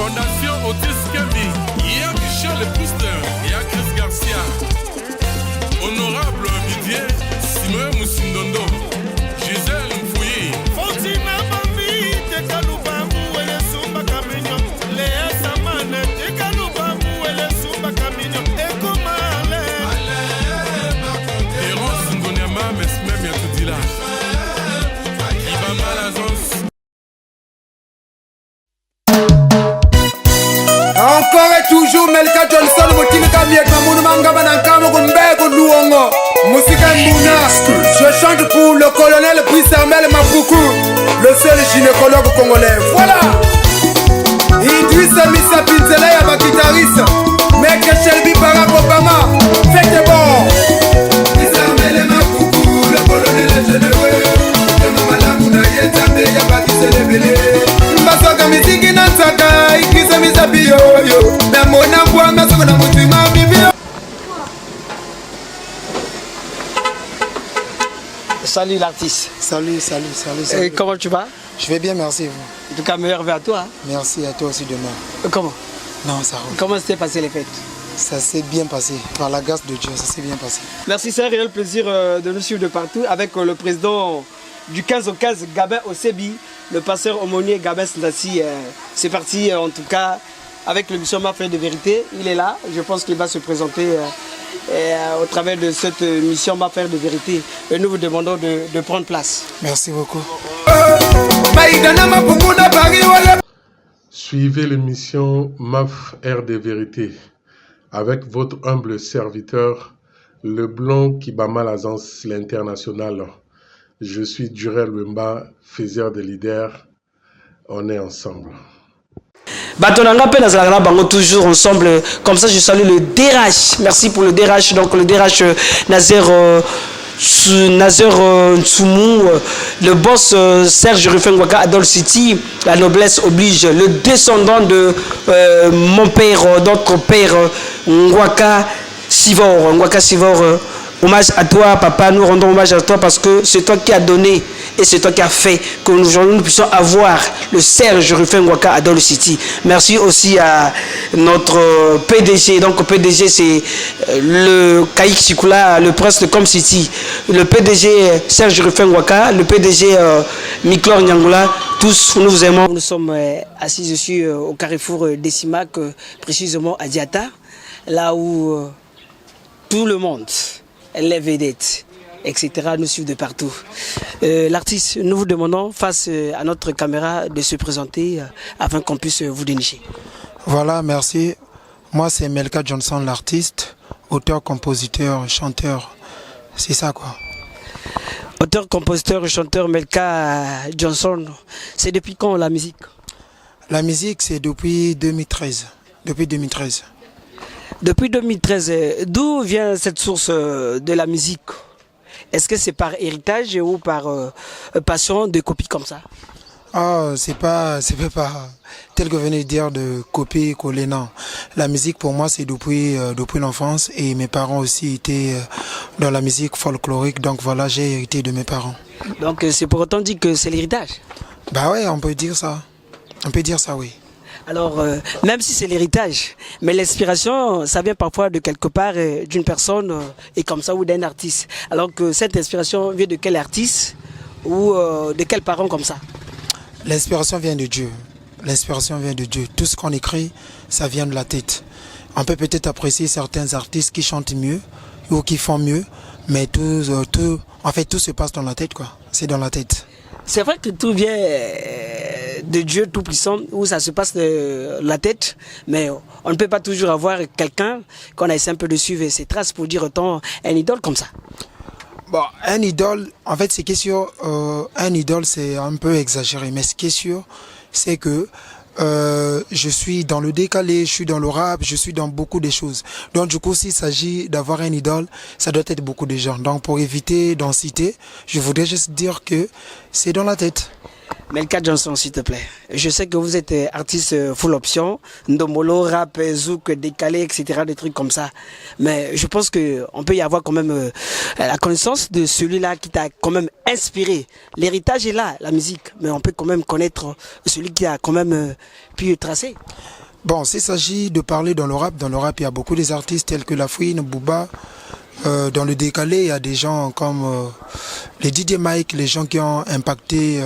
Fondation Otis Kembi, il y a Michel Pouster, il y a Chris Garcia, Honorable Didier, Simon Moussindondo, Gisèle Mfouyi, Fatima Bambi, Tekaloubangu, et les Sumba Camino, Léa Samane, Tekaloubangu, et les Sumba Camino, et Koumale, Terence Ngonyama, Mesmem Yatoudila, Iba Malazos. Encore et toujours Melka Johnson Mutini Kamiek Mamoun Mangaba Nankamo Gumbego Luongo Musika Mbuna. Je chante pour le colonel Brice-Armel Mapoukou, le seul gynécologue congolais. Voilà. Idrissa Missa Pinzela ma guitariste. Mec Shelby Barack Obama. Faites bon. Brice-Armel Mapoukou, le colonel généreux. Maman la Mouna Yetambe Yabaki Selebele. Mbasaka Miziki Nansaka Ikisa Misabiyo yo. Namona Mbwa Masoko na Mutima Bibio. Salut l'artiste. Salut. Et comment tu vas? Je vais bien, merci vous. En tout cas, meilleur vœu à toi. Hein? Merci à toi aussi demain. Comment? Non, ça roule. Comment s'est passé les fêtes? Ça s'est bien passé. Par la grâce de Dieu, ça s'est bien passé. Merci, c'est un réel plaisir de nous suivre de partout avec le président du 15 au 15, Gabin Osebi, le pasteur aumônier Gabin Sndassi. C'est parti en tout cas avec l'émission Ma Frère de Vérité. Il est là, je pense qu'il va se présenter au travers de cette mission Ma Frère de Vérité. Et nous vous demandons de prendre place. Merci beaucoup. Suivez l'émission MAF Air de Vérité avec votre humble serviteur, le blond Kibama Lazance, l'international. Je suis Durel Wemba, faiseur de leader. On est ensemble. Toujours ensemble, comme ça je salue le DRH. Merci pour le DRH. Donc le DRH Nazer Nsoumou, le boss Serge Rufengwaka Adol City, la noblesse oblige, le descendant de mon père, notre père Ngwaka Sivor. Hommage à toi, papa, nous rendons hommage à toi parce que c'est toi qui as donné et c'est toi qui as fait que nous puissions avoir le Serge Rufengwaka Adol City. Merci aussi à notre PDG. Donc, PDG, c'est le Kaïk Sikula, le prince de Com City. Le PDG Serge Rufengwaka, le PDG Miklor Nyangula, tous nous vous aimons. Nous sommes assis dessus au carrefour d'Essimac, précisément à Diata, là où tout le monde, les vedettes, etc., nous suivent de partout. L'artiste, nous vous demandons, face à notre caméra, de se présenter afin qu'on puisse vous dénicher. Voilà, merci. Moi, c'est Melka Johnson, l'artiste, auteur, compositeur, chanteur. C'est ça, quoi. Auteur, compositeur, chanteur Melka Johnson. C'est depuis quand la musique? La musique, c'est depuis 2013. Depuis 2013. Depuis 2013, d'où vient cette source de la musique? Est-ce que c'est par héritage ou par passion de copies comme ça? Ah, c'est pas tel que vous venez de dire de copier, coller, non. La musique pour moi c'est depuis l'enfance et mes parents aussi étaient dans la musique folklorique, donc voilà, j'ai hérité de mes parents. Donc c'est pour autant dire que c'est l'héritage? Bah ouais, on peut dire ça. On peut dire ça, oui. Alors, même si c'est l'héritage, mais l'inspiration, ça vient parfois de quelque part d'une personne et comme ça ou d'un artiste. Alors que cette inspiration vient de quel artiste ou de quels parents comme ça? L'inspiration vient de Dieu. L'inspiration vient de Dieu. Tout ce qu'on écrit, ça vient de la tête. On peut peut-être apprécier certains artistes qui chantent mieux ou qui font mieux, mais tout se passe dans la tête, quoi. C'est dans la tête. C'est vrai que tout vient de Dieu Tout-Puissant, où ça se passe de la tête, mais on ne peut pas toujours avoir quelqu'un qu'on a essayé un peu de suivre ses traces pour dire autant un idole comme ça. Bon, un idole, en fait, c'est question, un idole, c'est un peu exagéré, mais ce qui est sûr, c'est que je suis dans le décalé, je suis dans le rap, je suis dans beaucoup de choses. Donc du coup, s'il s'agit d'avoir un idole, ça doit être beaucoup de gens. Donc pour éviter d'en citer, je voudrais juste dire que c'est dans la tête. Melka Johnson, s'il te plaît. Je sais que vous êtes artiste full option, ndomolo, rap, zouk, décalé, etc., des trucs comme ça. Mais je pense que on peut y avoir quand même la connaissance de celui-là qui t'a quand même inspiré. L'héritage est là, la musique, mais on peut quand même connaître celui qui a quand même pu tracer. Bon, s'il s'agit de parler dans le rap, il y a beaucoup des artistes tels que La Fouine, Booba. Dans le décalé, il y a des gens comme les DJ Mike, les gens qui ont impacté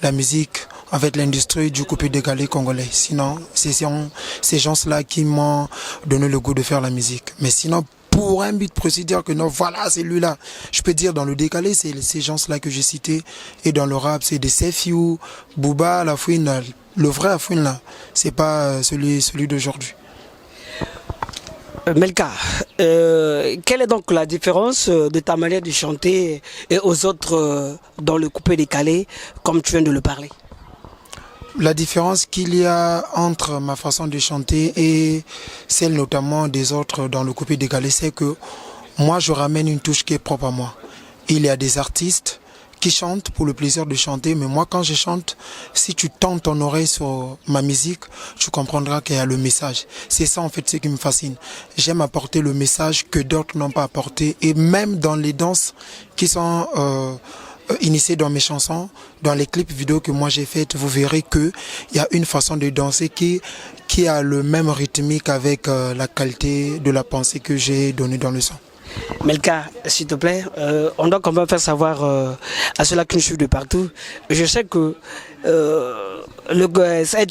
la musique, en fait l'industrie du coupé décalé congolais. Sinon, c'est ces gens-là qui m'ont donné le goût de faire la musique. Mais sinon, pour un but précis, dire que non, voilà, c'est lui-là. Je peux dire dans le décalé, c'est ces gens-là que j'ai cités. Et dans le rap, c'est des Sefiu, Booba, La Fouine, le vrai La Fouine là. C'est pas celui d'aujourd'hui. Melka, quelle est donc la différence de ta manière de chanter et aux autres dans le coupé décalé, comme tu viens de le parler? La différence qu'il y a entre ma façon de chanter et celle notamment des autres dans le coupé décalé, c'est que moi je ramène une touche qui est propre à moi. Il y a des artistes qui chantent pour le plaisir de chanter, mais moi quand je chante, si tu tends ton oreille sur ma musique, tu comprendras qu'il y a le message. C'est ça en fait ce qui me fascine. J'aime apporter le message que d'autres n'ont pas apporté, et même dans les danses qui sont initiées dans mes chansons, dans les clips vidéo que moi j'ai fait, vous verrez que il y a une façon de danser qui a le même rythmique avec la qualité de la pensée que j'ai donnée dans le son. Melka, s'il te plaît, on doit quand même faire savoir à ceux-là qui nous suivent de partout. Je sais que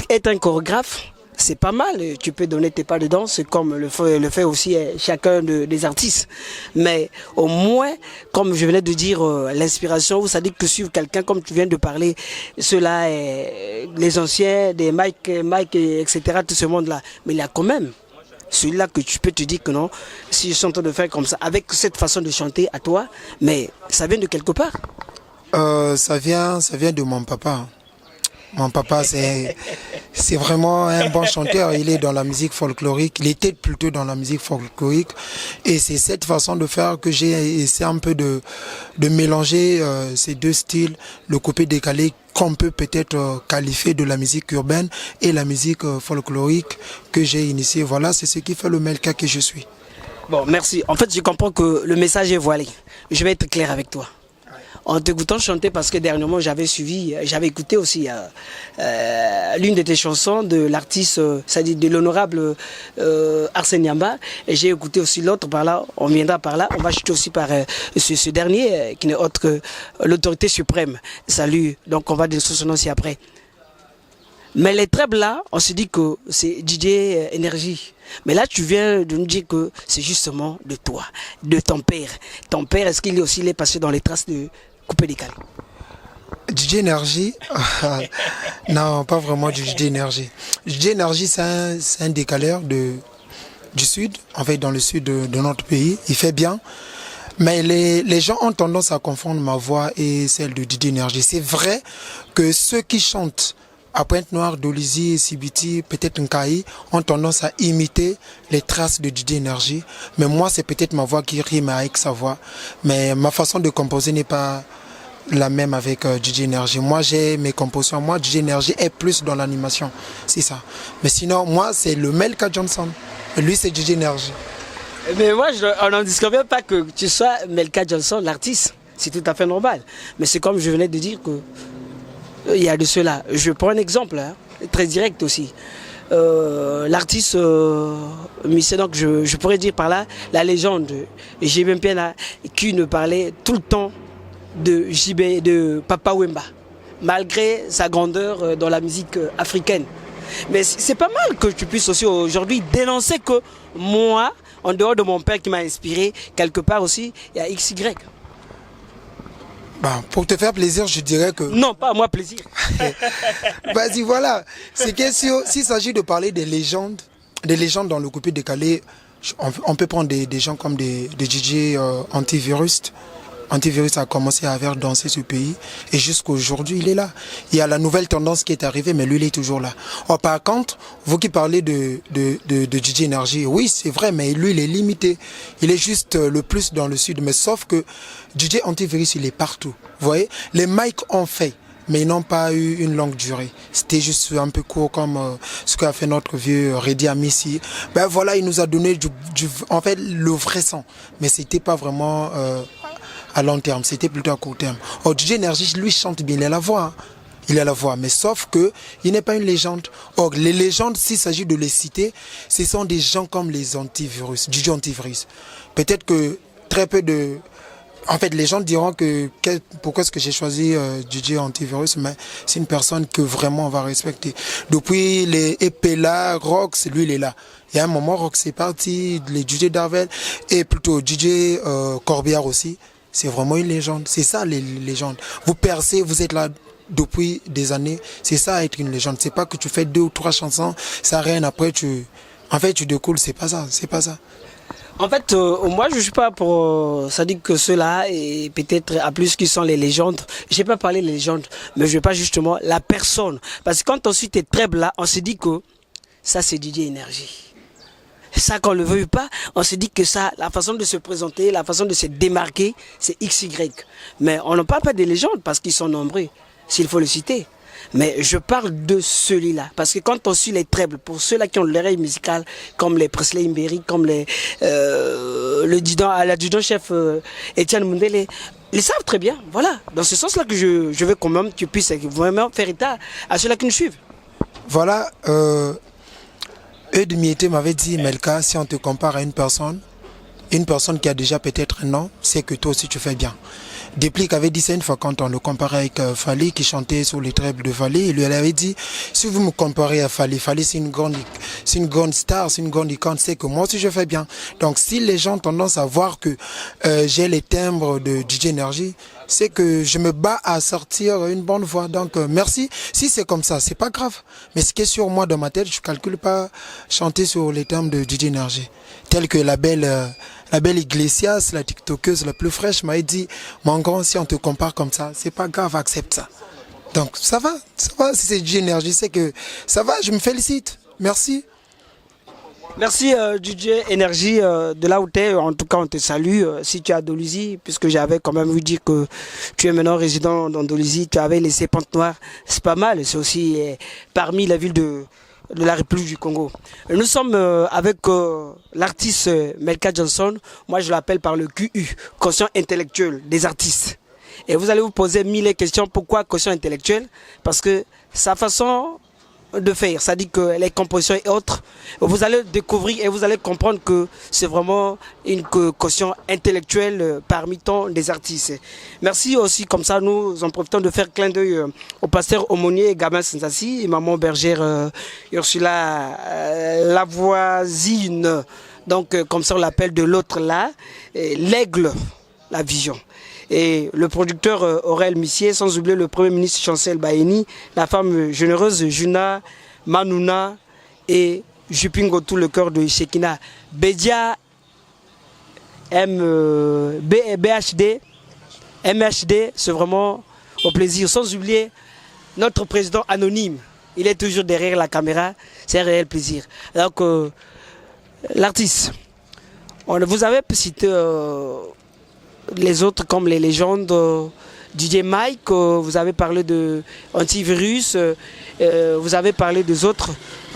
être un chorégraphe, c'est pas mal. Tu peux donner tes pas de danse comme le fait aussi chacun des artistes. Mais au moins, comme je venais de dire, l'inspiration, vous savez que suivre quelqu'un comme tu viens de parler, ceux-là, les anciens, des Mike, etc., tout ce monde-là. Mais il y a quand même celui-là que tu peux te dire que non, si je suis en train de faire comme ça, avec cette façon de chanter à toi, mais ça vient de quelque part. Ça vient de mon papa. Mon papa, c'est vraiment un bon chanteur. Il est dans la musique folklorique. Il était plutôt dans la musique folklorique. Et c'est cette façon de faire que j'ai essayé un peu de mélanger ces deux styles, le coupé décalé qu'on peut peut-être qualifier de la musique urbaine et la musique folklorique que j'ai initiée. Voilà, c'est ce qui fait le Melka que je suis. Bon, merci. En fait, je comprends que le message est voilé. Je vais être clair avec toi. En t'écoutant chanter, parce que dernièrement j'avais écouté aussi l'une de tes chansons de l'artiste, c'est-à-dire de l'honorable Arsène Yamba, et j'ai écouté aussi l'autre par là, on viendra par là, on va chuter aussi par ce dernier qui n'est autre que l'autorité suprême. Salut, donc on va dire son nom aussi après. Mais les trèbles là, on se dit que c'est DJ Énergie. Mais là, tu viens de nous dire que c'est justement de toi, de ton père. Ton père, est-ce qu'il est aussi passé dans les traces de coupé décalé? DJ Énergie, non, pas vraiment du DJ Énergie. DJ Énergie, c'est un décaleur du sud, en fait dans le sud de notre pays. Il fait bien. Mais les gens ont tendance à confondre ma voix et celle de DJ Énergie. C'est vrai que ceux qui chantent à Pointe-Noire, Dolisie, Sibiti, peut-être Nkaï, ont tendance à imiter les traces de DJ Énergie. Mais moi, c'est peut-être ma voix qui rime avec sa voix. Mais ma façon de composer n'est pas la même avec DJ Énergie. Moi, j'ai mes compositions. Moi, DJ Énergie est plus dans l'animation. C'est ça. Mais sinon, moi, c'est le Melka Johnson. Lui, c'est DJ Énergie. Mais moi, on n'en disconvient pas que tu sois Melka Johnson, l'artiste. C'est tout à fait normal. Mais c'est comme je venais de dire que il y a de cela. Je prends un exemple, hein, très direct aussi. L'artiste, donc je pourrais dire par là, la légende JB Mpiana, qui ne parlait tout le temps de JB, de Papa Wemba, malgré sa grandeur dans la musique africaine. Mais c'est pas mal que tu puisses aussi aujourd'hui dénoncer que moi, en dehors de mon père qui m'a inspiré, quelque part aussi, il y a XY. Bah, pour te faire plaisir, je dirais que... Non, pas à moi plaisir. Vas-y, voilà. C'est que s'il s'agit de parler des légendes dans le coupé décalé, on peut prendre des gens comme des DJ antivirus. Antivirus a commencé à faire danser ce pays et jusqu'à aujourd'hui il est là. Il y a la nouvelle tendance qui est arrivée, mais lui il est toujours là. Or, par contre, vous qui parlez de DJ Énergie, oui c'est vrai, mais lui il est limité. Il est juste le plus dans le sud, mais sauf que DJ Antivirus il est partout. Vous voyez, les mics ont fait mais ils n'ont pas eu une longue durée. C'était juste un peu court comme ce qu'a fait notre vieux Reddy Amissi. Ben voilà, il nous a donné en fait le vrai son, mais c'était pas vraiment à long terme, c'était plutôt à court terme. Oh, DJ Energy, lui chante bien, il a la voix. Hein. Il a la voix, mais sauf que il n'est pas une légende. Or, les légendes, s'il s'agit de les citer, ce sont des gens comme les antivirus, DJ Antivirus. Peut-être que très peu de... En fait, les gens diront que pourquoi est-ce que j'ai choisi DJ Antivirus, mais c'est une personne que vraiment on va respecter. Depuis les Epela, Rox, lui il est là. Il y a un moment, Rox est parti, les DJ Darvel, et plutôt DJ Corbière aussi. C'est vraiment une légende. C'est ça les légendes. Vous percez, vous êtes là depuis des années. C'est ça être une légende. C'est pas que tu fais 2 ou 3 chansons, ça rien après tu découles. C'est pas ça. C'est pas ça. En fait, moi je suis pas pour ça dit que ceux-là et peut-être à plus qui sont les légendes. J'ai pas parlé des légendes, mais je vais pas justement la personne. Parce que quand on suit tes trèbles là, on se dit que ça c'est DJ Energy. Ça qu'on le veuille pas, on se dit que ça, la façon de se présenter, la façon de se démarquer, c'est XY. Mais on ne parle pas des légendes parce qu'ils sont nombreux, s'il faut le citer. Mais je parle de celui-là, parce que quand on suit les trèbles, pour ceux-là qui ont l'oreille musicale, comme les Presley Imberi, comme l'adjudant-chef Etienne Mundele, ils savent très bien, voilà. Dans ce sens-là que je veux quand même que tu puisses vraiment faire état à ceux-là qui nous suivent. Voilà, Eudmiete m'avait dit, Melka, si on te compare à une personne qui a déjà peut-être un nom, c'est que toi aussi tu fais bien. Déplique avait dit ça une fois quand on le comparait avec Fally qui chantait sur les trèbles de Fally. Il lui avait dit, si vous me comparez à Fally, Fally c'est une grande star, c'est une grande icône, c'est que moi aussi je fais bien. Donc si les gens ont tendance à voir que j'ai les timbres de DJ Energy, c'est que je me bats à sortir une bonne voix. Donc merci. Si c'est comme ça, c'est pas grave. Mais ce qui est sur moi dans ma tête, je calcule pas chanter sur les timbres de DJ Energy. Tel que la belle Iglesias, la tiktokeuse la plus fraîche, m'a dit, mon grand, si on te compare comme ça, c'est pas grave, accepte ça. Donc ça va, si c'est DJ Energy, c'est que ça va, je me félicite. Merci. Merci DJ Energy de là où tu es, en tout cas on te salue. Si tu es à Dolisie, puisque j'avais quand même vu dire que tu es maintenant résident dans Dolisie, tu avais laissé Pointe-Noire, c'est pas mal, c'est aussi parmi les villes de la République du Congo. Nous sommes avec l'artiste Melka Johnson, moi je l'appelle par le QU, quotient intellectuel des artistes. Et vous allez vous poser 1000 questions, pourquoi quotient intellectuel? Parce que sa façon de faire, ça dit que les compositions et autres, vous allez découvrir et vous allez comprendre que c'est vraiment une quotient intellectuelle parmi tant des artistes. Merci aussi, comme ça nous en profitons de faire clin d'œil au pasteur aumônier Gabin Sensassi et maman bergère Ursula la voisine, donc comme ça on l'appelle de l'autre là, l'aigle, la vision. Et le producteur Aurel Missier, sans oublier le premier ministre Chancel Baeni, la femme généreuse Juna Manouna et Jupingo, tout le cœur de Shekina. Bedia BHD, MHD, c'est vraiment au plaisir. Sans oublier notre président anonyme, il est toujours derrière la caméra, c'est un réel plaisir. Donc, l'artiste, vous avez cité les autres comme les légendes, DJ Mike, vous avez parlé de Antivirus, vous avez parlé des autres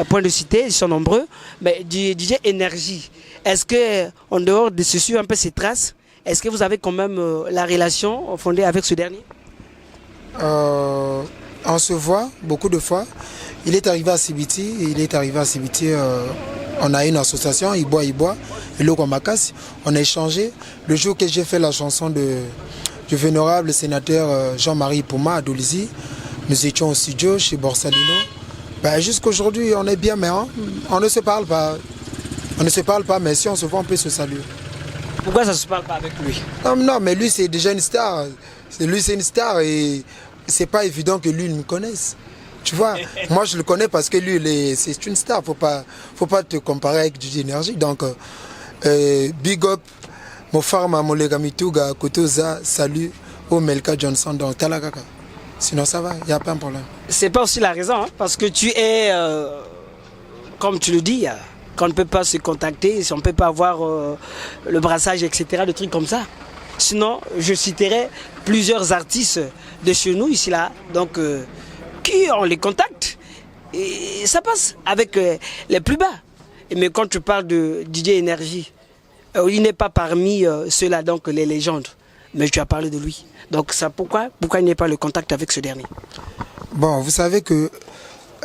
points de cité, ils sont nombreux, mais DJ Energy, est-ce que en dehors de ce suivre un peu ses traces, est-ce que vous avez quand même la relation fondée avec ce dernier? On se voit beaucoup de fois. Il est arrivé à Sibiti, on a une association, il boit, et l'eau Makas, on a échangé. Le jour que j'ai fait la chanson du vénérable sénateur Jean-Marie Pouma à Dolisie, nous étions au studio chez Borsalino. Jusqu'aujourd'hui, on est bien, mais on ne se parle pas. On ne se parle pas, mais si on se voit, on peut se saluer. Pourquoi ça ne se parle pas avec lui? Non, mais lui, c'est déjà une star. Lui, c'est une star et c'est pas évident que lui, il me connaisse. Tu vois, moi je le connais parce que lui, c'est une star. Faut pas te comparer avec DJ Energy. Donc, big up, mon pharma, mon legamituga, Kotoza, salut, au Melka Johnson dans Talagaka. Sinon ça va, il n'y a pas de problème. C'est pas aussi la raison, hein, parce que tu es, comme tu le dis, qu'on ne peut pas se contacter, si on ne peut pas avoir le brassage, etc., des trucs comme ça. Sinon, je citerai plusieurs artistes de chez nous, ici, là, donc, qui ont les contacts. Et ça passe avec les plus bas. Mais quand tu parles de DJ Énergie, il n'est pas parmi ceux-là, donc les légendes. Mais tu as parlé de lui. Donc, ça, pourquoi il n'y a pas le contact avec ce dernier? Bon, vous savez que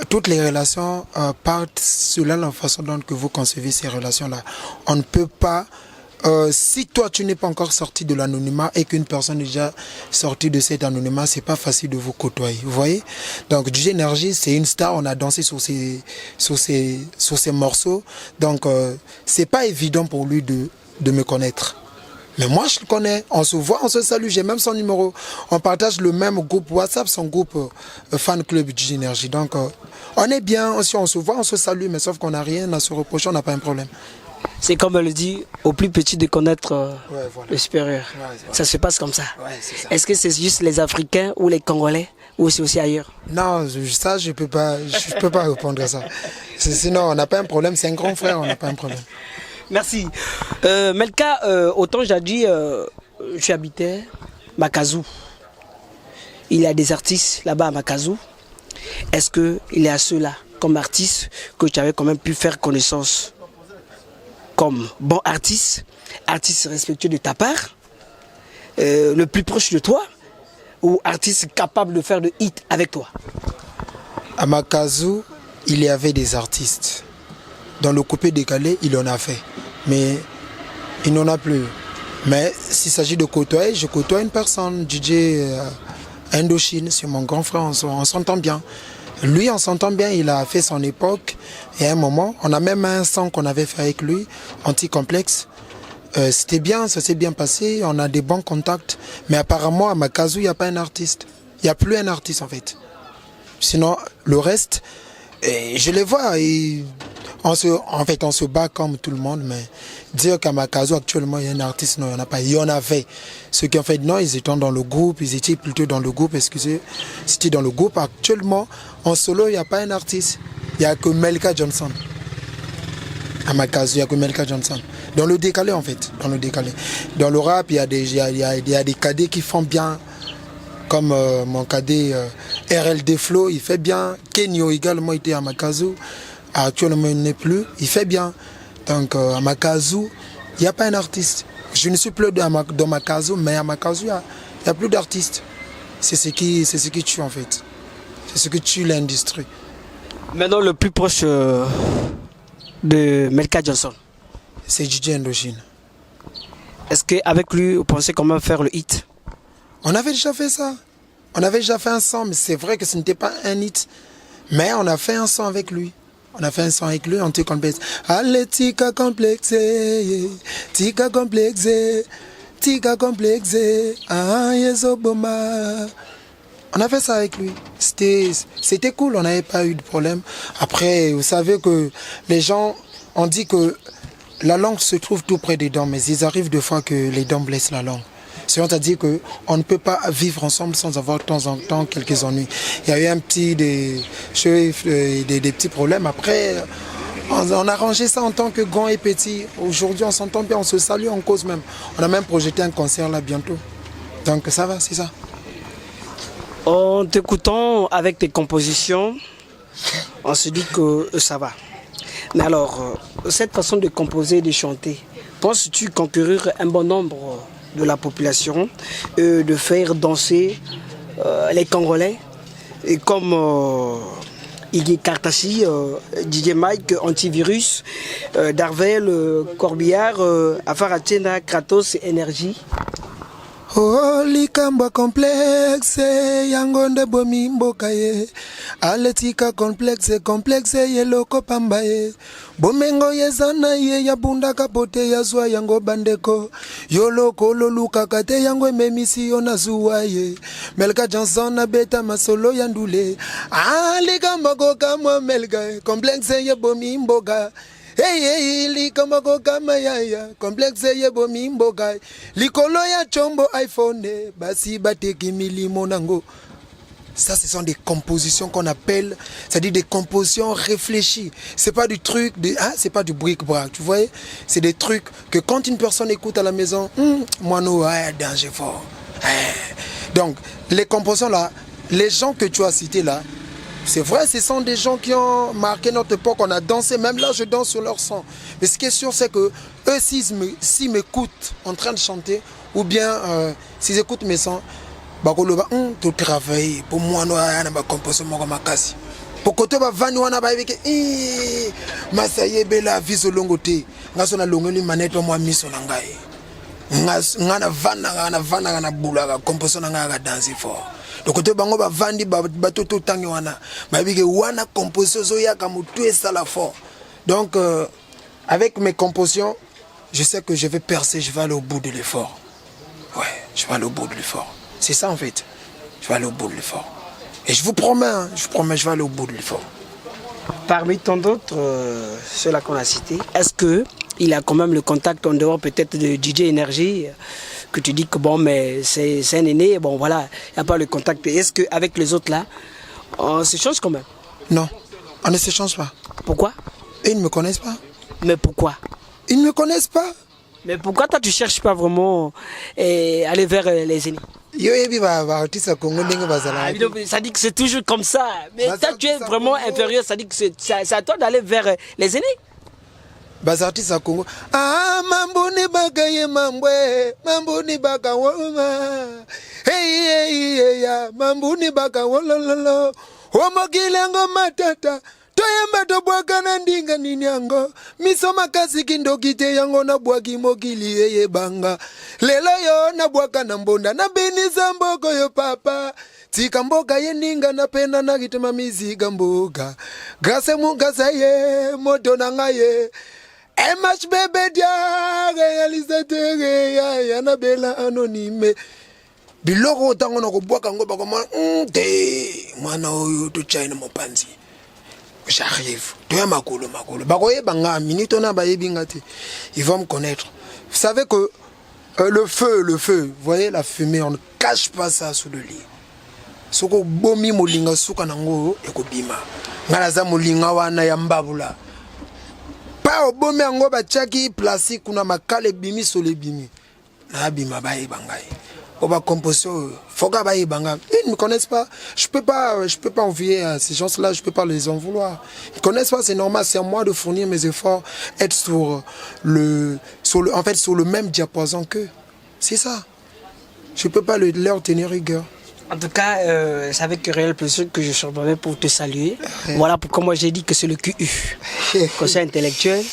toutes les relations partent selon la façon dont que vous concevez ces relations-là. On ne peut pas... si toi tu n'es pas encore sorti de l'anonymat et qu'une personne est déjà sortie de cet anonymat, c'est pas facile de vous côtoyer. Vous voyez? Donc DJ Énergie, c'est une star, on a dansé sur ces morceaux. Donc c'est pas évident pour lui de me connaître. Mais moi je le connais, on se voit, on se salue, j'ai même son numéro. On partage le même groupe WhatsApp, son groupe fan club DJ Énergie. Donc on est bien, si on se voit, on se salue, mais sauf qu'on n'a rien à se reprocher, on n'a pas un problème. C'est comme elle le dit, au plus petit de connaître voilà. le supérieur. Ouais, ça se passe comme ça. Ouais, c'est ça. Est-ce que c'est juste les Africains ou les Congolais ou c'est aussi ailleurs? Non, ça je peux pas répondre à ça. Sinon on n'a pas un problème, c'est un grand frère, on n'a pas un problème. Merci. Melka, autant j'ai dit, je habitais Makazou. Il y a des artistes là-bas à Makazou. Est-ce qu'il y a ceux-là, comme artistes, que tu avais quand même pu faire connaissance comme bon artiste respectueux de ta part, le plus proche de toi, ou artiste capable de faire de hits avec toi? À Makazou, il y avait des artistes. Dans le coupé décalé, il en a fait. Mais il n'en a plus. Mais s'il s'agit de côtoyer, je côtoie une personne, DJ Indochine, c'est mon grand frère, on s'entend bien. Lui, on s'entend bien, il a fait son époque. Et à un moment, on a même un son qu'on avait fait avec lui, Anti-Complexe. C'était bien, ça s'est bien passé, on a des bons contacts. Mais apparemment, à Makazou, il n'y a pas un artiste. Il n'y a plus un artiste, en fait. Sinon, le reste, je les vois. On se bat comme tout le monde, mais dire qu'à Makazou, actuellement, il y a un artiste, non, il n'y en a pas. Il y en avait. Ceux qui ont fait, non, ils étaient dans le groupe, ils étaient plutôt dans le groupe, excusez. C'était dans le groupe. Actuellement, en solo, il n'y a pas un artiste. Il n'y a que Melka Johnson. À Makazou, il n'y a que Melka Johnson. Dans le décalé, en fait. Dans le décalé. Dans le rap, il y a des cadets qui font bien. Comme mon cadet RLD Flow, il fait bien. Kenyo également était à Makazou. Actuellement, il n'est plus. Il fait bien. Donc, à Makazou, il n'y a pas un artiste. Je ne suis plus dans Makazou, mais à Makazou, il n'y a plus d'artistes. C'est ce qui tue, en fait. C'est ce qui tue l'industrie. Maintenant, le plus proche de Melka Johnson, c'est DJ Indochine. Est-ce qu'avec lui, vous pensez comment faire le hit? On avait déjà fait ça. On avait déjà fait un son, mais c'est vrai que ce n'était pas un hit. Mais on a fait un son avec lui. On a fait un son avec lui, Anti-Complexe. Allez, tika complexe, tika complexe, tika complexe, ah, yesoboma. On a fait ça avec lui. C'était cool, on n'avait pas eu de problème. Après, vous savez que les gens ont dit que la langue se trouve tout près des dents, mais il arrive des fois que les dents blessent la langue. C'est-à-dire qu'on ne peut pas vivre ensemble sans avoir de temps en temps quelques ennuis. Il y a eu des petits problèmes. Après, on a rangé ça en tant que grand et petit. Aujourd'hui, on s'entend bien, on se salue, on cause même. On a même projeté un concert là bientôt. Donc ça va, c'est ça. En t'écoutant avec tes compositions, on se dit que ça va. Mais alors, cette façon de composer et de chanter, penses-tu conquérir un bon nombre de la population, de faire danser les Congolais, et comme Iggy Kartachi, DJ Mike, Antivirus, Darvel, Corbillard, Afaratena, Kratos, Énergie? Oh, likamba complexe, yangonde bomi mboka ye. Aletika complexe ye loko pamba ye. Bomengo ye zana ye ya bunda kapote ya zwa yango bandeko. Yo loko loluka kate yango memisi yo na zuwa ye. Melka Johnson na beta masolo yandule. Likamba koka mwa melka, complexe ye bomi mboka. Hey, likamba kama yaya, complexe ye bomi mboga. Likolo ya chombo iPhone, basi bateki milimo nango. Ça, ce sont des compositions qu'on appelle, c'est-à-dire des compositions réfléchies. C'est pas du truc, c'est pas du bric-brac, tu vois. C'est des trucs que quand une personne écoute à la maison, moi, nous, danger fort. Donc, les compositions là, les gens que tu as cités là, c'est vrai, ce sont des gens qui ont marqué notre époque, on a dansé, même là, je danse sur leur son. Mais ce qui est sûr, c'est que eux, s'ils m'écoutent en train de chanter, ou bien s'ils écoutent mes sons, tu travailles pour moi nous na composition moko makasi pour côté ba vani wana ba yebeke masaye bela viso longo te ngaso na longoli manette moi miso na ngai ngana vana na bula composition na ngai ga danser fort de côté bango ba vandi ba toto tangi wana ba yebeke wana composition zo ya ka mutu esala fort. Donc avec mes compositions, je sais que je vais percer, je vais aller au bout de l'effort. Ouais, je vais aller au bout de l'effort. C'est ça en fait. Je vais aller au bout de l'effort. Et je vous promets, je vais aller au bout de l'effort. Parmi tant d'autres, ceux-là qu'on a cités, est-ce qu'il a quand même le contact en dehors peut-être de DJ Energy, que tu dis que bon, mais c'est un aîné, bon voilà, il n'y a pas le contact. Est-ce qu'avec les autres là, on s'échange quand même? Non, on ne s'échange pas. Pourquoi? Et ils ne me connaissent pas. Mais pourquoi? Ils ne me connaissent pas. Mais pourquoi toi tu cherches pas vraiment aller vers les aînés? Ça dit que c'est toujours comme ça. Mais toi tu es vraiment inférieur, ça dit que c'est à toi d'aller vers les aînés. Bazartis à Congo. Ah, mamboni bagaye mambwe, mamboni bagawoma. Hey, ya, mamboni bagawololo. Omogilengo matata. Toyemba to bwaka na ndinga nini yango. Misoma kasi kindokite yango na bwaki mokili yeye banga. Lelo yo na bwaka na mbonda na binisa mboko yo papa. Tika mboka ye ninga na pena na gitema miziga mboka. Grase mungasa ye, moto na ngaye. MH bebe dia, réalisateur ya na bela anonyme. Biloko otango na kobwaka ngo bakoma mwana oyo to China mopanzi. J'arrive. Tu es makolo. Bakoye banga minute on a bayebi ngati. Ils vont me connaître. Vous savez que le feu, vous voyez la fumée, on ne cache pas ça sous le lit. Soko bomi molinga suka nango ekobima. Ngalaza molinga wana ya mbabula. Pa obomi ango bachaki place kuna makale bimi sur le bimi. Na bima baye bangai. Oba composition foga baye banga. Ils ne me connaissent pas. Je peux pas envier ces gens-là, je peux pas les en vouloir. Ils ne connaissent pas, c'est normal, c'est à moi de fournir mes efforts, être sur le même diapason qu'eux. C'est ça. Je peux pas leur tenir rigueur. En tout cas, c'est avec réel plaisir que je surviens pour te saluer. Voilà pourquoi moi j'ai dit que c'est le QU, conseil intellectuel.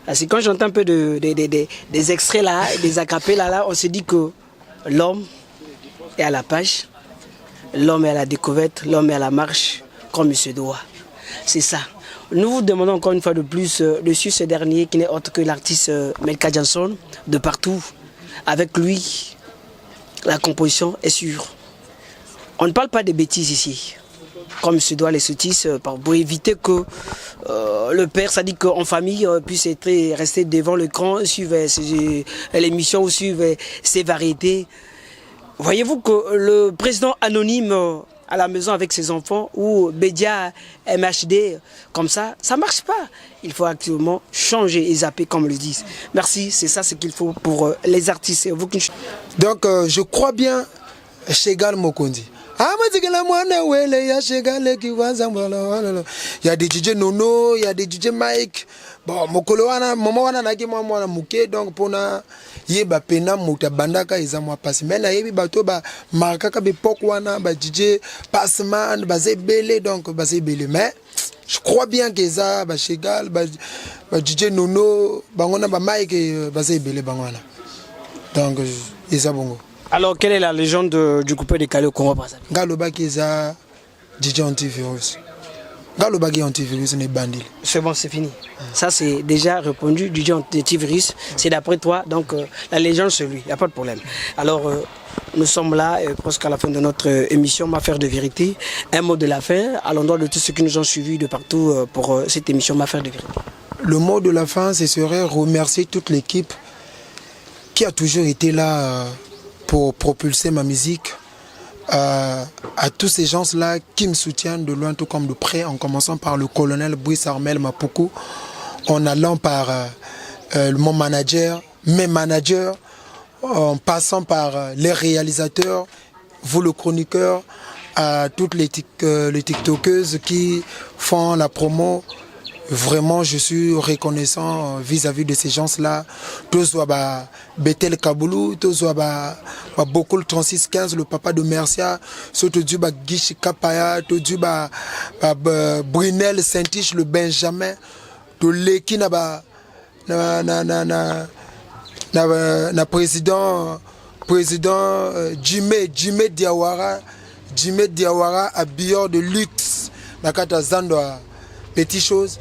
Parce que quand j'entends un peu des extraits là, des acapellas là, on se dit que l'homme est à la page, l'homme est à la découverte, l'homme est à la marche, comme il se doit. C'est ça. Nous vous demandons encore une fois de plus de suivre ce dernier qui n'est autre que l'artiste Melka Johnson, de partout. Avec lui, la composition est sûre. On ne parle pas de bêtises ici, comme il se doit les sottises, pour éviter que le père, ça dit qu'en famille, puisse rester devant l'écran, suivre l'émission ou suivre ses variétés. Voyez-vous que le président anonyme à la maison avec ses enfants ou Bédia MHD, comme ça ne marche pas. Il faut actuellement changer et zapper comme le disent. Merci, c'est ça ce qu'il faut pour les artistes. Donc je crois bien Chegal Mokondi. Il y a des DJ Nono, il y a des DJ Mike. Bon, mokolo wana mama wana naki mwana muke donc pona yeba pena muta bandaka eza mwa passe mais na yebi bato ba markaka be pok wana ba DJ Passman ba zebele donc ba zebele mais je crois bien que ça ba Chegal ba DJ Nono bangona ba Mike ba zebele bangona donc eza bongo. Alors, quelle est la légende du coupé décalé au Congo Brazzaville? Galobaki eza DJ antivirus. Galobaki antivirus n'est bandit. C'est bon, c'est fini. Ça, c'est déjà répondu. DJ antivirus, c'est d'après toi. Donc, la légende, c'est lui. Il n'y a pas de problème. Alors, nous sommes là, presque à la fin de notre émission, Ma Affaire de Vérité. Un mot de la fin à l'endroit de tous ceux qui nous ont suivis de partout pour cette émission, Ma Affaire de Vérité. Le mot de la fin, ce serait remercier toute l'équipe qui a toujours été là pour propulser ma musique, à tous ces gens-là qui me soutiennent de loin tout comme de près, en commençant par le colonel Brice Armel Mapoukou, en allant par mon manager, mes managers, en passant par les réalisateurs, vous le chroniqueur, à toutes les tiktokeuses qui font la promo. Vraiment, je suis reconnaissant vis-à-vis de ces gens-là. Tous Betel Kaboulou, tous beaucoup le 3615, le papa de Mercia, surtout du Gishi Kapaya, tout du Brunel Saint-Tiche, le Benjamin, tout l'équipe na président Jimé Diawara à Bior de luxe, na kata Zando petit chose.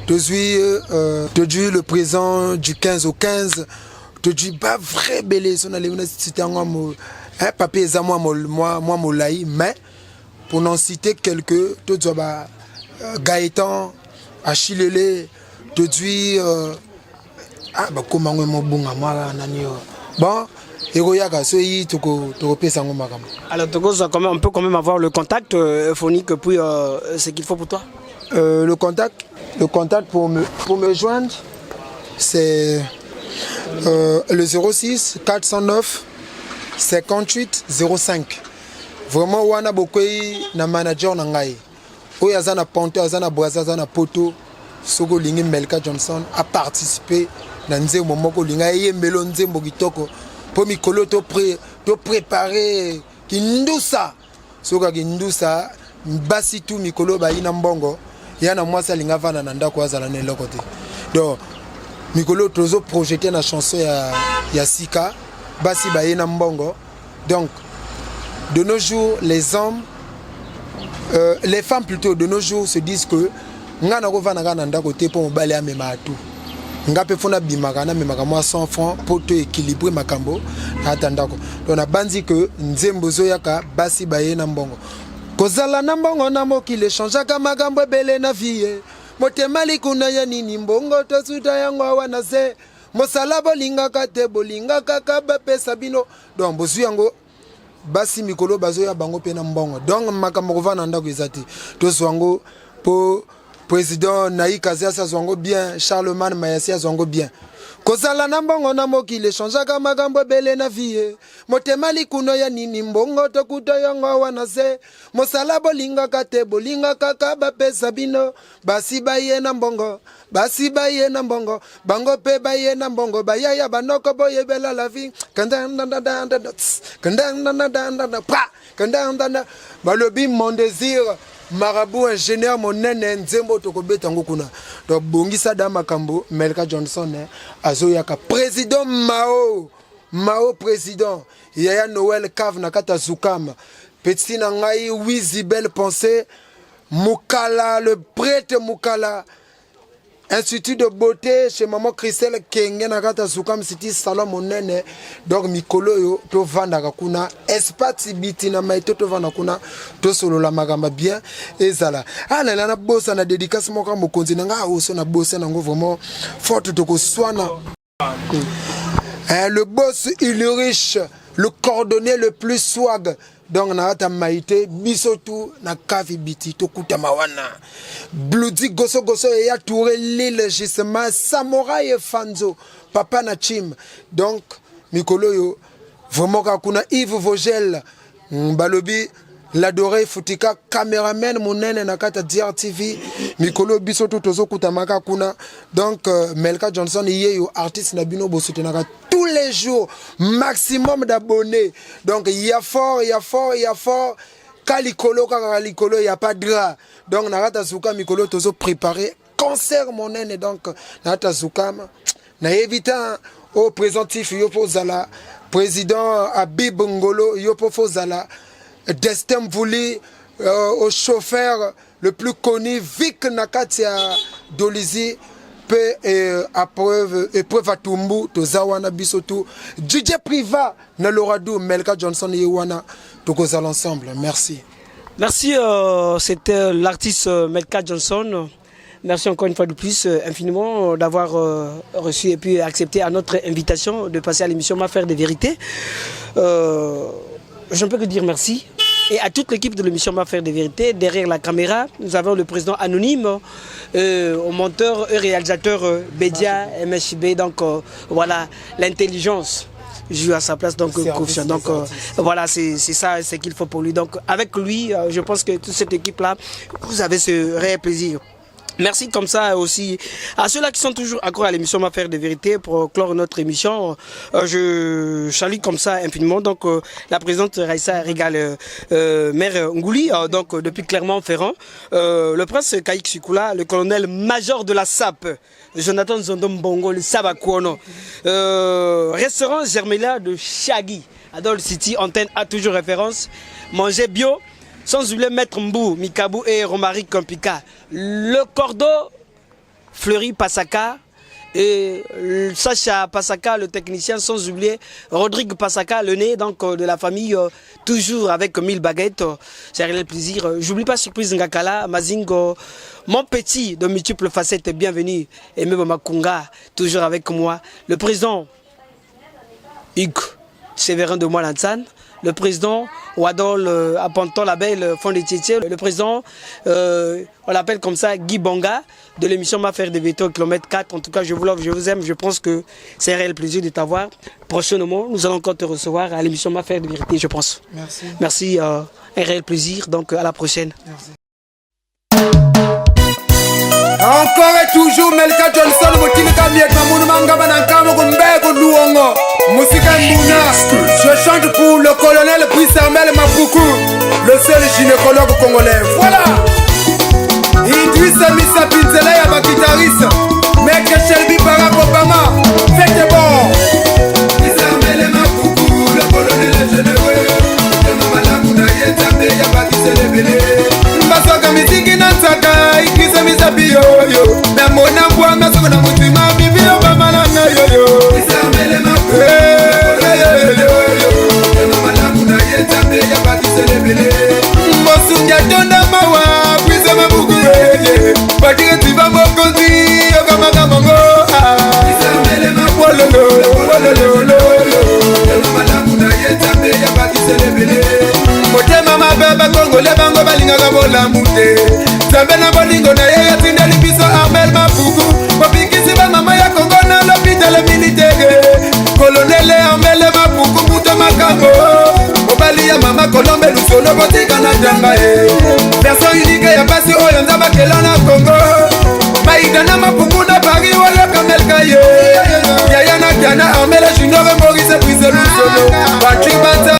Aujourd'hui le président du 15 au 15, aujourd'hui pas vrai belé son c'était un papier à moi molai, mais pour n'en citer quelques, tout Gaëtan, Achillele, aujourd'hui comment mon bon bon. Alors Togo, on peut quand même avoir le contact phonique puis ce qu'il faut pour toi. Le contact pour me joindre, c'est le 06 409 58 05. Vraiment wana bokoyi na manager na ngai. Oyo azana ponte, azana braza, azana poto, soko lingi Melka Johnson a participé dans nzembo moko linga yembelo nzembo kitoko. Pour mikolo to préparer kindusa soka kindusa basi tu mikolo ba ina mbongo yana mwasa linga vana na ndako azala ne lokote donc mikolo tozo projeter na chanson ya Sika basi ba ina mbongo. Donc de nos jours les hommes les femmes plutôt de nos jours se disent que ngana ko vana na ndako te pour mobali amema tout ngape fona bimakana memaka moi 100 francs pour te équilibrer makambo atandako. Donc na bandi que nzembo zoyaka basi baye na mbongo kozala na mbongo na mokili changeaka makambo ebele na vie motema likuna ya nini mbongo tosuta yango wana se mosala bolingaka te bolingaka ka bapesa bino. Donc bozu yango basi mikolo bazoya bango pe na mbongo. Donc makambo kovana ndako ezati tozwango po président Naïka Zia Zongo bien, Charlemagne Mayassia Zongo bien. Kozala na mbongo na mokili changeaka makambo bele na vie. Motema likuno ya nini mbongo tokuta yango wana se. Mosala bolingaka te bolingaka ka bapesa bino. Basi baye na mbongo, basi baye na mbongo, bango pe baye na mbongo, bayaya banoko boye bela la vie. Balobi mon désir. Marabout ingénieur mon nene nzembo tokobeta ngokuna. Donc bongisa da makambo Melka Johnson azoyaka président Mao président Yaya Noël Cave na kata Zukam petit na ngai wizi belle pensée Mukala le prêtre Mukala Institut de beauté chez maman Christelle Kenge na kata Zukam City salon monene. Donc mikolo yo to vanda kuna espace biti na maito to vanda kuna to solo la magamba bien ezala ala na bossa na dédicace moko mokonzi na nga oso na bossa na ngo vraiment forte to ko swana. Le boss il est riche, le cordonnier le plus swag. Donc na ata maite bisotu na kavi biti to kuta mawana Bloody goso et ya touré l'île gisement samouraï et fanzo papa na chim. Donc mikolo yo vraiment kakuna Yves Vogel balobi l'adoré Foutika caméraman monene na kata DRTV mikolo bisotu tozo kuta maka kuna. Donc Melka Johnson yeyo artiste na bino bosutenaka tous les jours maximum d'abonnés. Donc il y a fort kalikolo il y a pas de gras. Donc narata zuka mikolo tozo préparer concert mon nene. Donc narata zuka na évitant au présentif yopo zala président Abib Ngolo yopo zala Destin voulu au chauffeur le plus connu Vic Nakatia Dolizi peu épreuve à Tumbu tozawana bisotu DJ Priva na Lorado Melka Johnson yewana tokoza l'ensemble. Merci. Merci, c'était l'artiste Melka Johnson. Merci encore une fois de plus infiniment d'avoir reçu et puis accepté à notre invitation de passer à l'émission Ma Faire des Vérités. je ne peux que dire merci. Et à toute l'équipe de l'émission M'affaire des vérités, derrière la caméra, nous avons le président anonyme, au monteur et réalisateur Bédia, MSB, donc voilà, l'intelligence joue à sa place, donc confiance. Donc voilà, c'est ça, c'est qu'il faut pour lui. Donc avec lui, je pense que toute cette équipe-là, vous avez ce réel plaisir. Merci comme ça aussi à ceux-là qui sont toujours encore à l'émission M'affaire de vérité pour clore notre émission. Je salue comme ça infiniment donc la présidente Raissa Régal, maire Ngouli, donc depuis Clermont-Ferrand, le prince Kaïk Sikula, le colonel major de la SAP, Jonathan Zondom Bongo, le Sabakuono, restaurant Germela de Chagui, Adol City, antenne a toujours référence, manger bio. Sans oublier Maître Mbou, Mikabou et Romaric Kompika. Le Cordo, Fleury Pasaka et Sacha Pasaka, le technicien, sans oublier Rodrigue Pasaka, le nez donc, de la famille, toujours avec 1000 baguettes. C'est un plaisir. J'oublie pas Surprise Ngakala, Mazingo, mon petit de multiples facettes, bienvenue. Et même Makunga, toujours avec moi. Le président Hugues Séverin de Moilansan. Le président Wadol Aponton Label Fond de Tietie, le président, on l'appelle comme ça, Guy Bonga, de l'émission M'affaire des vérités au kilomètre 4. En tout cas, je vous love, je vous aime. Je pense que c'est un réel plaisir de t'avoir. Prochainement, nous allons encore te recevoir à l'émission M'affaire des vérités, je pense. Merci. Merci, un réel plaisir. Donc, à la prochaine. Merci. Encore et toujours Melka Johnson Motilika Mieka Mounumanga Banankamo Gumbego Luongo Musika Mouna. Je chante pour le colonel Puissamel Mapoukou, le seul gynécologue congolais. Voilà. Idrissa Missa Pinzela Yaba guitariste, Mec Shelby Barack Obama. Faites bon. Puissamel Mapoukou, le colonel généreux. Malamuna Yetambe Yaba Kiselebele. Masoka Miziki Nansaka, Idrissa Missa Biyoyo. Namona Mbwa Masoka na Mutima Bibio Bamalanga Yoyo. Puissamel Mapoukou. Mosunja tonda mawa Pwisa mabukuye Bakire tiba mokozi Yokama kamongo Pwisa mele mapololo Wolololo Malamu na yetambe Yabakise lebele Motema mababa Kongo lebango balinga kabola mute Zambe na bolingo na ye Yatinda libiso Armel Mapuku Wapikisi ba mama ya Kongo na l'hôpital militaire Colonel Armel Mapuku Muta makambo Obali ya mama Colombe Lusono botika na janga Version unique ya basi oyo nzaba kela na Congo Maïda na Mapuku na Paris wala Kamel Kaye Yaya na Kiana Armel Junior Maurice Brise Lusono Patrick Banza